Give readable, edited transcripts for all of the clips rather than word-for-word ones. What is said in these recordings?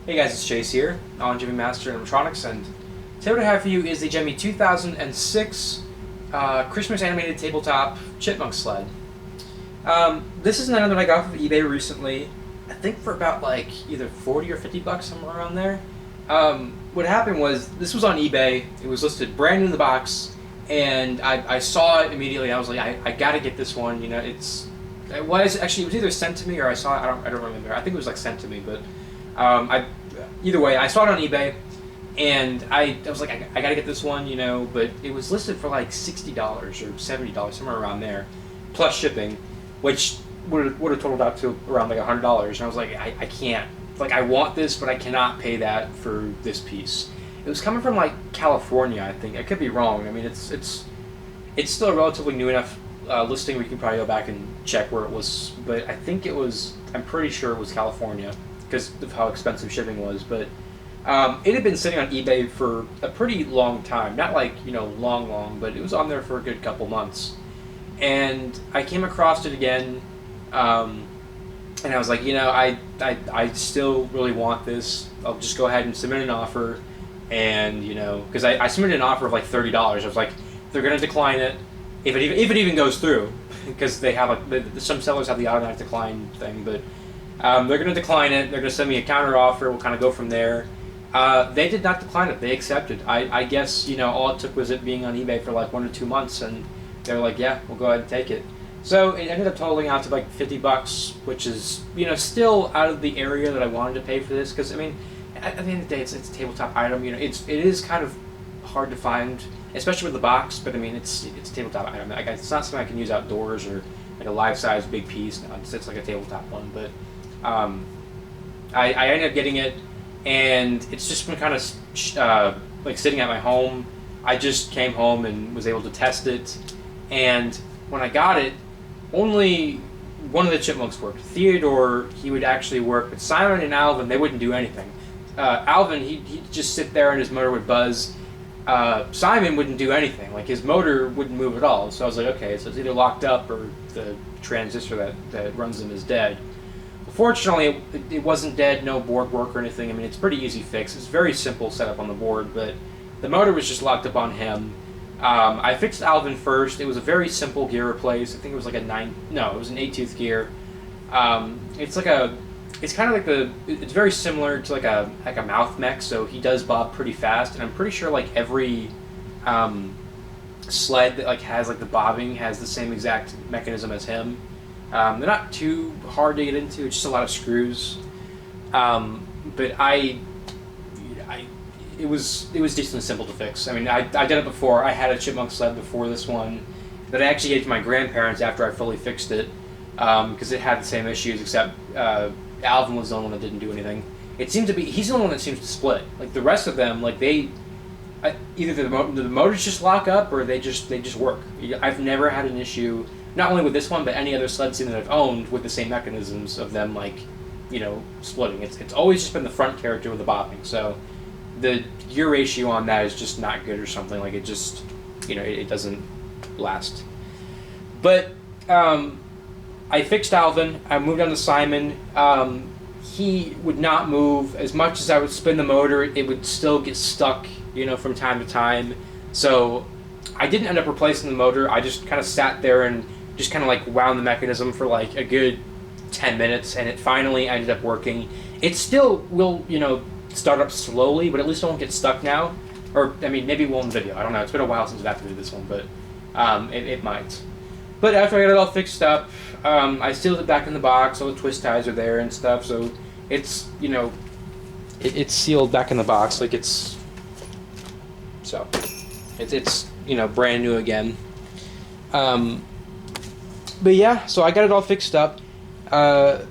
Hey guys, it's Chase here on Gemmy Master Animatronics, and today what I have for you is the Gemmy 2006 Christmas animated tabletop Chipmunk sled. This is an item that I got off of eBay recently, I think for about like either 40 or 50 bucks, somewhere around there. What happened was, this was on eBay, it was listed brand new in the box, and I saw it immediately. I was like, I gotta get this one, you know. It was either sent to me or I saw it, I don't remember. I think it was like sent to me, but either way, I saw it on eBay, and I was like, I gotta get this one, you know, but it was listed for like $60 or $70, somewhere around there, plus shipping, which would have totaled out to around like $100, and I was like, I can't, like, I want this, but I cannot pay that for this piece. It was coming from like California, I think. I could be wrong. I mean, it's still a relatively new enough listing. We can probably go back and check where it was, but I think it was, I'm pretty sure it was California, because of how expensive shipping was. But it had been sitting on eBay for a pretty long time. Not like, you know, long, but it was on there for a good couple months. And I came across it again, and I was like, you know, I still really want this. I'll just go ahead and submit an offer. And, you know, because I submitted an offer of like $30. I was like, they're going to decline it, if it even goes through, because they have like, some sellers have the automatic decline thing, but they're going to decline it. They're going to send me a counter offer. We'll kind of go from there. They did not decline it. They accepted. I guess, you know, all it took was it being on eBay for like 1 or 2 months, and they were like, yeah, we'll go ahead and take it. So it ended up totaling out to like 50 bucks, which is, you know, still out of the area that I wanted to pay for this, because, I mean, at the end of the day, it's a tabletop item. You know, it is kind of hard to find, especially with the box, but I mean, it's a tabletop item. Like, it's not something I can use outdoors or like a life-size big piece. No, it's like a tabletop one, but I ended up getting it, and it's just been kind of like sitting at my home. I just came home and was able to test it, and when I got it, only one of the Chipmunks worked. Theodore, he would actually work, but Simon and Alvin, they wouldn't do anything. Alvin, he'd just sit there and his motor would buzz. Simon wouldn't do anything. Like, his motor wouldn't move at all. So I was like, okay, so it's either locked up or the transistor that runs them is dead. Fortunately, it wasn't dead, no board work or anything. I mean, it's pretty easy fix. It's very simple setup on the board, but the motor was just locked up on him. I fixed Alvin first. It was a very simple gear replace. I think it was like it was an 8-tooth gear. It's kind of like it's very similar to like a mouth mech, so he does bob pretty fast, and I'm pretty sure like every sled that like has like the bobbing has the same exact mechanism as him. They're not too hard to get into, it's just a lot of screws. But it was decently simple to fix. I mean, I did it before. I had a Chipmunk sled before this one that I actually gave to my grandparents after I fully fixed it, because it had the same issues, except Alvin was the only one that didn't do anything. It seemed to be, he's the only one that seems to split. Like, the rest of them, like, either the motors just lock up or they just work. I've never had an issue, not only with this one, but any other sled scene that I've owned with the same mechanisms of them, like, you know, splitting. It's always just been the front character with the bobbing. So the gear ratio on that is just not good or something. Like, it just, you know, it doesn't last. But I fixed Alvin. I moved on to Simon. He would not move. As much as I would spin the motor, it would still get stuck, you know, from time to time. So I didn't end up replacing the motor. I just kind of sat there and just kind of like wound the mechanism for like a good 10 minutes, and it finally ended up working. It still will, you know, start up slowly, but at least it won't get stuck now. Or, I mean, maybe it will in the video. I don't know. It's been a while since I've activated this one, but it might. But after I got it all fixed up, I sealed it back in the box. All the twist ties are there and stuff, so it's, you know, it's sealed back in the box, like it's you know, brand new again. But yeah, so I got it all fixed up. Kind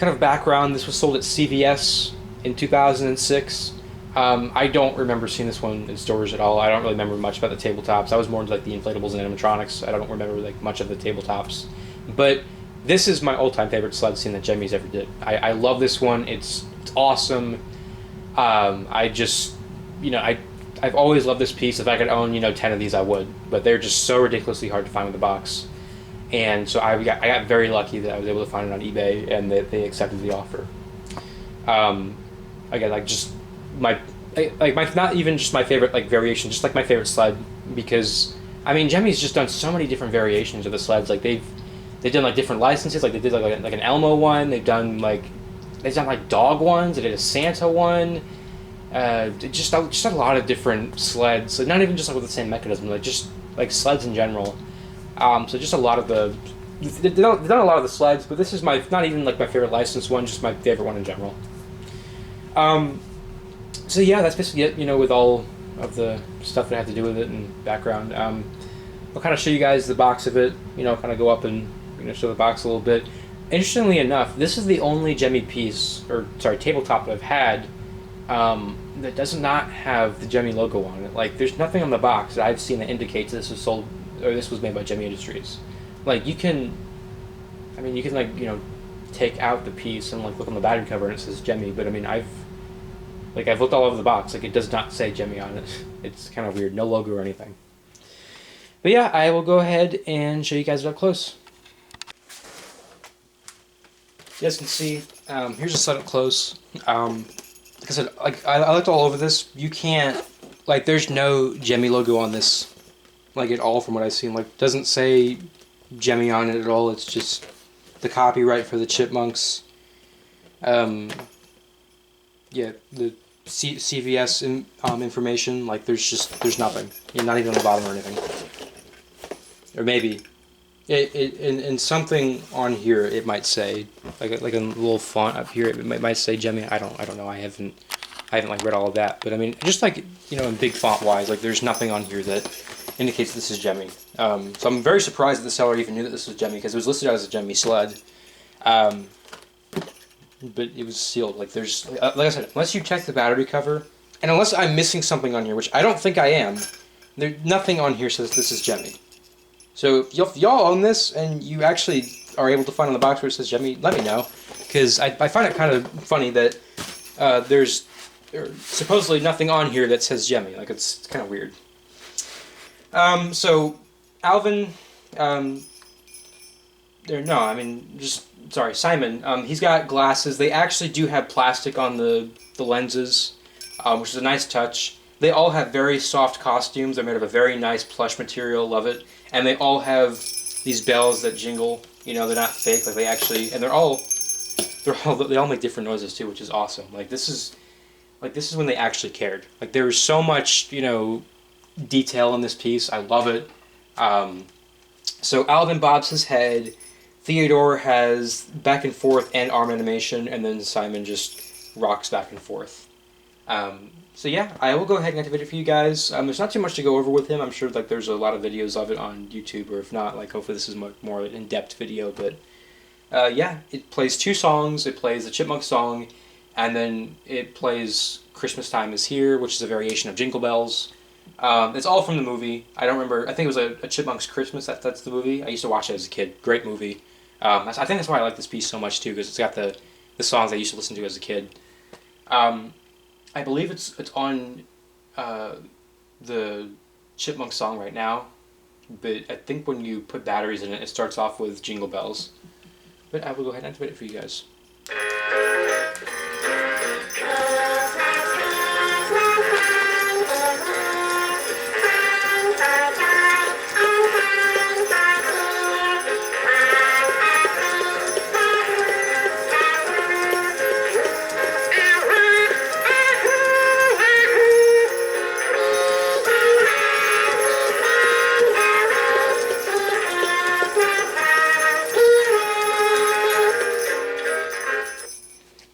of background: this was sold at CVS in 2006. I don't remember seeing this one in stores at all. I don't really remember much about the tabletops. I was more into like the inflatables and animatronics. I don't remember like much of the tabletops. But this is my all-time favorite sled scene that Gemmy's ever did. I love this one. It's awesome. I just, you know, I've always loved this piece. If I could own, you know, 10 of these, I would. But they're just so ridiculously hard to find with the box. And so I got very lucky that I was able to find it on eBay, and that they accepted the offer. again, like just my not even just my favorite like variation, just like my favorite sled, because I mean Gemmy's just done so many different variations of the sleds. Like they've done like different licenses. Like they did like an Elmo one. They've done like dog ones. They did a Santa one. Just a lot of different sleds. Like not even just like with the same mechanism. Like just like sleds in general. So just a lot of the they've done a lot of the sleds, but this is my not even like my favorite licensed one. Just my favorite one in general. So yeah, that's basically it. You know, with all of the stuff that I have to do with it and background. I'll kind of show you guys the box of it. You know, kind of go up and show the box a little bit. Interestingly enough, this is the only Gemmy piece, or sorry, tabletop that I've had that does not have the Gemmy logo on it. Like, there's nothing on the box that I've seen that indicates this was sold or this was made by Gemmy Industries. Like, you can like take out the piece and like look on the battery cover and it says Gemmy, but I mean I've looked all over the box, like it does not say Gemmy on it. It's kind of weird, no logo or anything. But yeah, I will go ahead and show you guys it up close. You guys can see, here's a sled up close. Like I said, like I looked all over this. You can't, like, there's no Gemmy logo on this, like at all from what I've seen. Like, it doesn't say Gemmy on it at all. It's just the copyright for the Chipmunks. Yeah, the CVS information. Like, there's nothing. You're not even on the bottom or anything. Or maybe. In something on here it might say like a little font up here it might say Gemmy. I don't know. I haven't like read all of that, but I mean just like in big font wise, like there's nothing on here that indicates this is Gemmy. So I'm very surprised that the seller even knew that this was Gemmy, because it was listed as a Gemmy sled, but it was sealed. Like there's like I said, unless you check the battery cover, and unless I'm missing something on here, which I don't think I am, there's nothing on here says this is Gemmy. So if y'all own this and you actually are able to find on the box where it says Gemmy, let me know, because I find it kind of funny that there's supposedly nothing on here that says Gemmy. Like it's kind of weird. So Alvin, Simon. He's got glasses. They actually do have plastic on the lenses, which is a nice touch. They all have very soft costumes. They're made of a very nice plush material. Love it. And they all have these bells that jingle. They're not fake. Like they actually, and they all make different noises too, which is awesome. Like this is when they actually cared. Like there was so much, detail in this piece. I love it. So Alvin bobs his head. Theodore has back and forth and arm animation, and then Simon just rocks back and forth. So yeah, I will go ahead and activate it for you guys. There's not too much to go over with him. I'm sure like there's a lot of videos of it on YouTube, or if not, like hopefully this is much more of an in-depth video. But yeah, it plays 2 songs. It plays the Chipmunk song, and then it plays Christmas Time Is Here, which is a variation of Jingle Bells. It's all from the movie. I don't remember. I think it was a Chipmunks Christmas. That's the movie. I used to watch it as a kid. Great movie. I think that's why I like this piece so much too, because it's got the songs I used to listen to as a kid. I believe it's on the Chipmunk song right now, but I think when you put batteries in it, it starts off with Jingle Bells. But I will go ahead and activate it for you guys.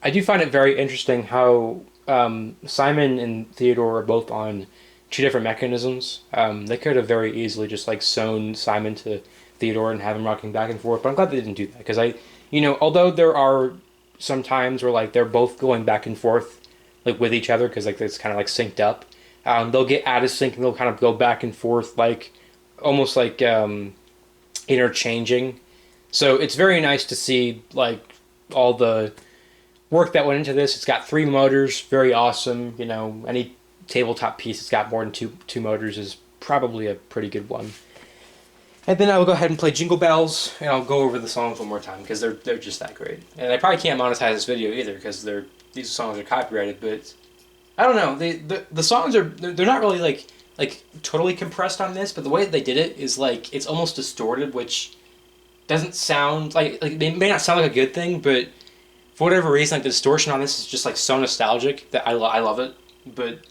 I do find it very interesting how Simon and Theodore are both on 2 different mechanisms. They could have very easily just like sewn Simon to Theodore and have him rocking back and forth, but I'm glad they didn't do that, because although there are some times where like they're both going back and forth like with each other, because like it's kind of like synced up, they'll get out of sync and they'll kind of go back and forth like almost like interchanging. So it's very nice to see like all the work that went into this. It's got 3 motors, very awesome. Any tabletop piece that's got more than two motors is probably a pretty good one. And then I will go ahead and play Jingle Bells, and I'll go over the songs one more time, because they're just that great. And I probably can't monetize this video either, because they're these songs are copyrighted, but I don't know. The songs are they're not really like totally compressed on this, but the way that they did it is like it's almost distorted, which doesn't sound like it may not sound like a good thing, but for whatever reason, like the distortion on this is just like so nostalgic that I love it. But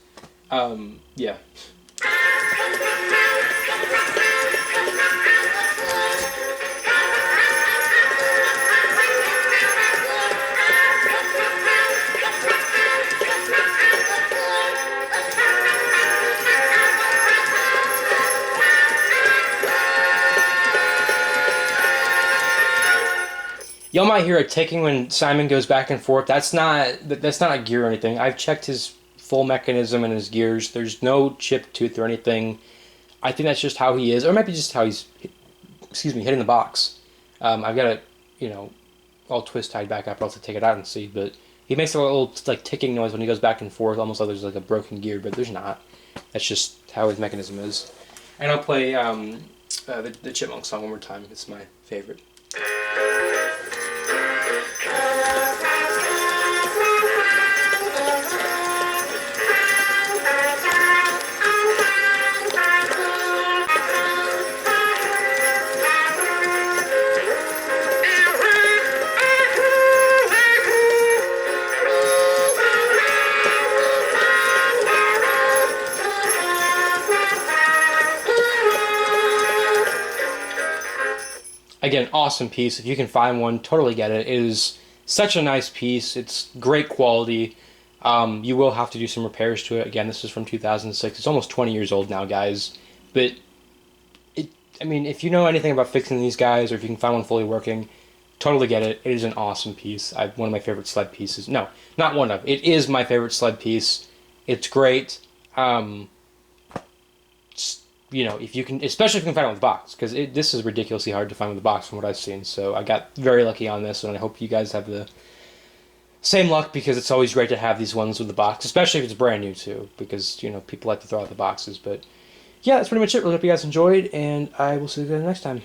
yeah. Y'all might hear a ticking when Simon goes back and forth. That's not a gear or anything. I've checked his full mechanism and his gears. There's no chipped tooth or anything. I think that's just how he is, or it might be just how he's, hitting the box. I've got it, all twist tied back up. I'll have to take it out and see. But he makes a little like ticking noise when he goes back and forth, almost like there's like a broken gear, but there's not. That's just how his mechanism is. And I'll play the Chipmunks song one more time. It's my favorite. Again, awesome piece. If you can find one, totally get it. It is such a nice piece. It's great quality. You will have to do some repairs to it. Again, this is from 2006. It's almost 20 years old now, guys. But, if you know anything about fixing these guys, or if you can find one fully working, totally get it. It is an awesome piece. One of my favorite Sled pieces. No, not one of. It is my favorite Sled piece. It's great. If you can, especially if you can find it with the box, because this is ridiculously hard to find with the box from what I've seen. So I got very lucky on this, and I hope you guys have the same luck, because it's always great to have these ones with the box, especially if it's brand new too, because people like to throw out the boxes. But yeah, that's pretty much it. Really hope you guys enjoyed, and I will see you guys next time.